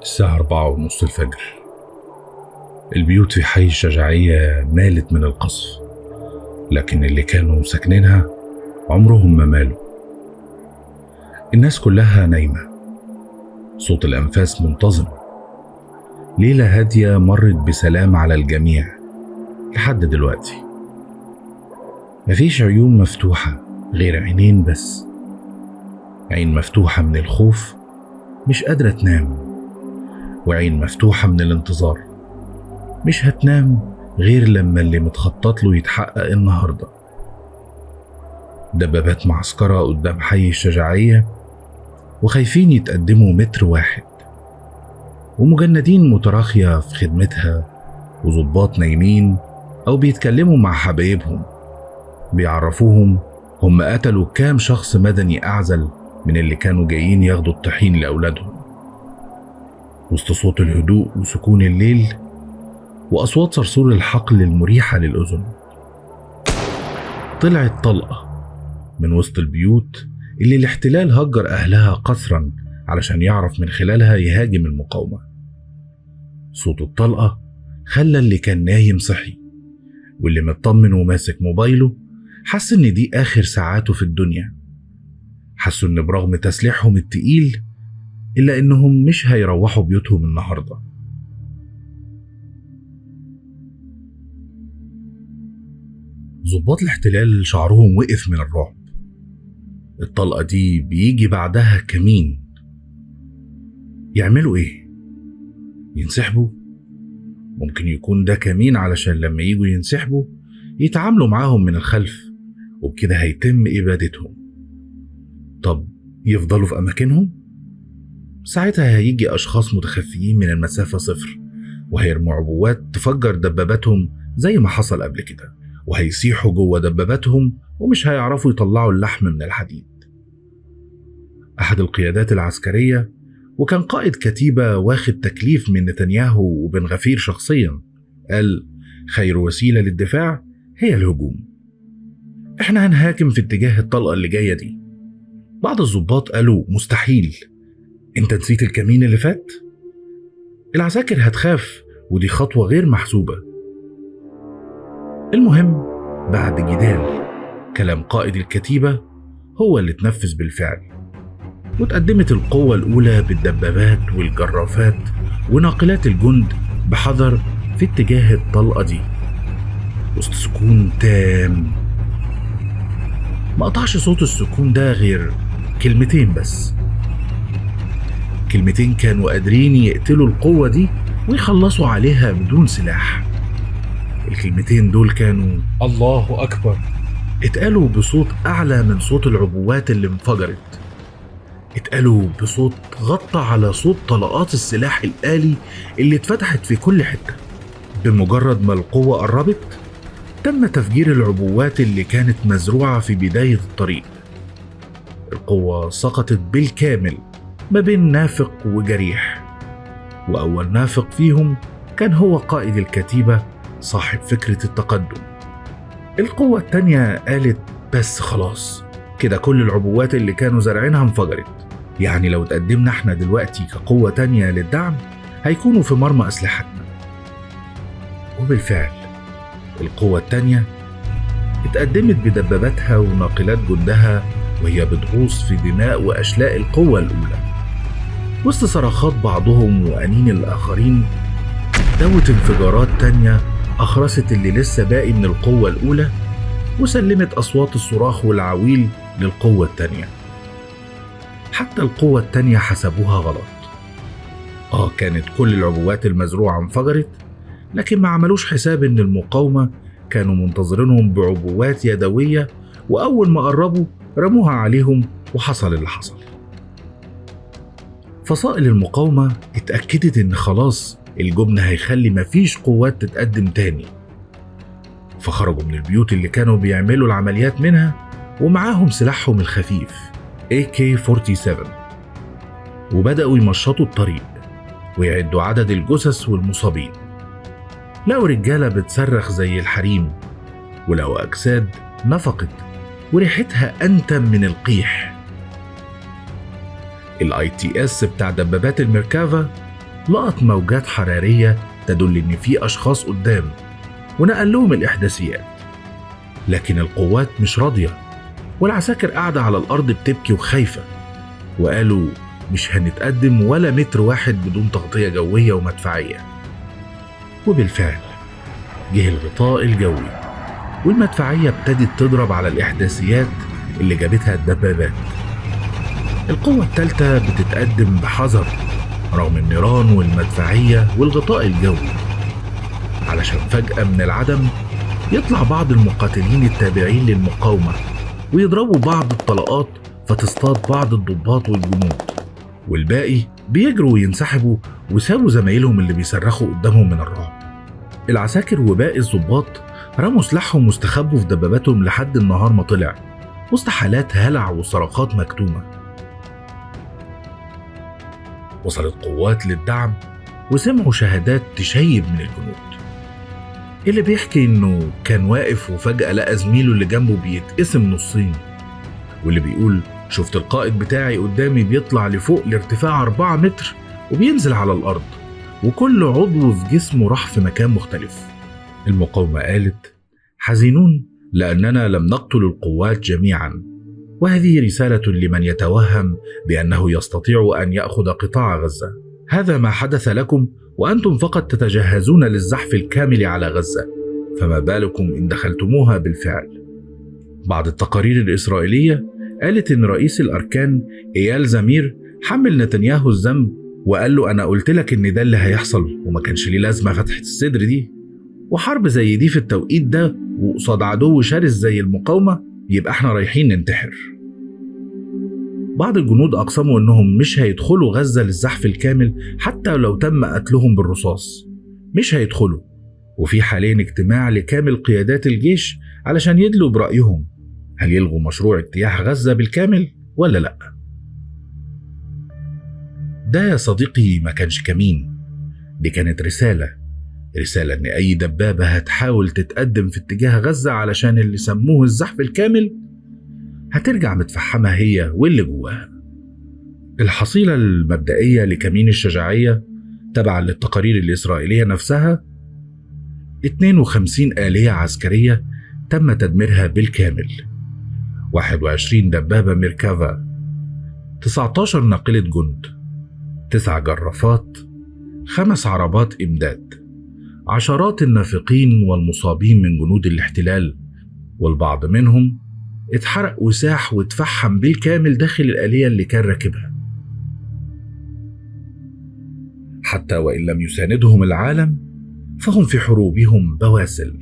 الساعة 4:30 الفجر. البيوت في حي الشجاعية مالت من القصف، لكن اللي كانوا ساكنينها عمرهم ما مالوا. الناس كلها نايمة، صوت الأنفاس منتظم. ليلة هادية مرت بسلام على الجميع لحد دلوقتي. مفيش عيون مفتوحة غير عينين بس، عين مفتوحة من الخوف مش قادرة تنام، وعين مفتوحة من الانتظار مش هتنام غير لما اللي متخطط له يتحقق النهاردة. دبابات معسكرة قدام حي الشجاعية وخايفين يتقدموا متر واحد، ومجندين متراخية في خدمتها، وضباط نايمين أو بيتكلموا مع حبايبهم بيعرفوهم هم قتلوا كام شخص مدني أعزل من اللي كانوا جايين ياخدوا الطحين لأولادهم. وسط صوت الهدوء وسكون الليل وأصوات صرصور الحقل المريحة للأذن، طلعت طلقة من وسط البيوت اللي الاحتلال هجر أهلها قسرا علشان يعرف من خلالها يهاجم المقاومة. صوت الطلقة خلى اللي كان نايم صحي، واللي مطمن وماسك موبايله حس إن دي آخر ساعاته في الدنيا. حسوا إن برغم تسليحهم التقيل إلا إنهم مش هيروحوا بيوتهم النهاردة. ضباط الاحتلال شعرهم وقف من الرعب. الطلقة دي بيجي بعدها كمين. يعملوا ايه؟ ينسحبوا؟ ممكن يكون ده كمين علشان لما يجوا ينسحبوا يتعاملوا معاهم من الخلف، وبكده هيتم إبادتهم. طب يفضلوا في أماكنهم؟ ساعتها هيجي أشخاص متخفيين من المسافة 0 وهيرموا عبوات تفجر دباباتهم زي ما حصل قبل كده، وهيسيحوا جوه دباباتهم ومش هيعرفوا يطلعوا اللحم من الحديد. أحد القيادات العسكرية وكان قائد كتيبة واخد تكليف من نتنياهو وبن غفير شخصيا قال: خير وسيلة للدفاع هي الهجوم. احنا هنهاجم في اتجاه الطلقة اللي جاية دي. بعض الضباط قالوا: مستحيل، انت نسيت الكمين اللي فات؟ العساكر هتخاف ودي خطوة غير محسوبة. المهم بعد جدال كلام قائد الكتيبة هو اللي اتنفذ بالفعل، وتقدمت القوة الأولى بالدبابات والجرافات وناقلات الجند بحذر في اتجاه الطلقة دي وسط سكون تام. ما قطعش صوت السكون ده غير كلمتين بس، كلمتين كانوا قادرين يقتلوا القوة دي ويخلصوا عليها بدون سلاح. الكلمتين دول كانوا الله أكبر. اتقالوا بصوت أعلى من صوت العبوات اللي انفجرت، اتقالوا بصوت غطى على صوت طلقات السلاح الآلي اللي اتفتحت في كل حتة. بمجرد ما القوة قربت تم تفجير العبوات اللي كانت مزروعة في بداية الطريق. القوة سقطت بالكامل ما بين نافق وجريح، وأول نافق فيهم كان هو قائد الكتيبة صاحب فكرة التقدم. القوة التانية قالت: بس خلاص كده كل العبوات اللي كانوا زارعينها انفجرت، يعني لو تقدمنا احنا دلوقتي كقوة تانية للدعم هيكونوا في مرمى أسلحتنا. وبالفعل القوة التانية اتقدمت بدباباتها وناقلات جندها وهي بتغوص في دماء وأشلاء القوة الأولى. وسط صرخات بعضهم وأنين الآخرين دوت انفجارات تانية أخرست اللي لسه باقي من القوة الأولى، وسلمت أصوات الصراخ والعويل للقوة التانية. حتى القوة التانية حسبوها غلط. كانت كل العبوات المزروعة انفجرت، لكن ما عملوش حساب إن المقاومة كانوا منتظرينهم بعبوات يدوية، وأول ما قربوا رموها عليهم وحصل اللي حصل. فصائل المقاومة اتأكدت إن خلاص الجبن هيخلي مفيش قوات تتقدم تاني، فخرجوا من البيوت اللي كانوا بيعملوا العمليات منها ومعاهم سلاحهم الخفيف AK-47، وبدأوا يمشطوا الطريق ويعدوا عدد الجثث والمصابين. لقوا رجالة بتصرخ زي الحريم، ولقوا أجساد نفقت وريحتها أنتم من القيح. الITS بتاع دبابات الميركافا لقط موجات حرارية تدل إن في أشخاص قدام، ونقل لهم الإحداثيات. لكن القوات مش راضية، والعساكر قاعدة على الأرض بتبكي وخايفة، وقالوا مش هنتقدم ولا متر واحد بدون تغطية جوية ومدفعية. وبالفعل جه الغطاء الجوي، والمدفعية ابتدت تضرب على الإحداثيات اللي جابتها الدبابات. القوة الثالثة بتتقدم بحذر رغم النيران والمدفعية والغطاء الجوي، علشان فجأة من العدم يطلع بعض المقاتلين التابعين للمقاومة ويضربوا بعض الطلقات فتصطاد بعض الضباط والجنود، والباقي بيجروا وينسحبوا وسابوا زمايلهم اللي بيصرخوا قدامهم من الرعب. العساكر وباقي الضباط رموا سلاحهم واستخبوا في دباباتهم لحد النهار ما طلع، وسط حالات هلع وصرخات مكتومة. وصلت قوات للدعم وسمعوا شهادات تشيب من الجنود، اللي بيحكي انه كان واقف وفجأة لقى زميله اللي جنبه بيتقسم نصين، واللي بيقول شفت القائد بتاعي قدامي بيطلع لفوق لارتفاع 4 متر وبينزل على الأرض، وكل عضو في جسمه راح في مكان مختلف. المقاومة قالت حزينون لأننا لم نقتل القوات جميعا، وهذه رسالة لمن يتوهم بأنه يستطيع أن يأخذ قطاع غزة. هذا ما حدث لكم وأنتم فقط تتجهزون للزحف الكامل على غزة، فما بالكم إن دخلتموها بالفعل. بعض التقارير الإسرائيلية قالت إن رئيس الأركان إيال زمير حمل نتنياهو الذنب وقال له أنا قلت لك إن ده اللي هيحصل وما كانش ليه لازمة فتحة الصدر دي، وحرب زي دي في التوقيت ده وقصاد عدو شرس زي المقاومة يبقى احنا رايحين ننتحر. بعض الجنود أقسموا إنهم مش هيدخلوا غزة للزحف الكامل حتى لو تم قتلهم بالرصاص، مش هيدخلوا، وفي حاليا اجتماع لكامل قيادات الجيش علشان يدلوا برأيهم هل يلغوا مشروع اجتياح غزة بالكامل ولا لأ. ده يا صديقي ما كانش كمين، دي كانت رسالة إن أي دبابة هتحاول تتقدم في اتجاه غزة علشان اللي سموه الزحف الكامل هترجع متفحمة هي واللي جواها. الحصيلة المبدئية لكمين الشجاعية تبعا للتقارير الإسرائيلية نفسها 52 آلية عسكرية تم تدميرها بالكامل، 21 دبابة ميركافا، 19 ناقلة جند، 9 جرافات، 5 عربات إمداد، عشرات النافقين والمصابين من جنود الاحتلال، والبعض منهم اتحرق وساح واتفحم بالكامل داخل الآلية اللي كان راكبها. حتى وإن لم يساندهم العالم فهم في حروبهم بواسل.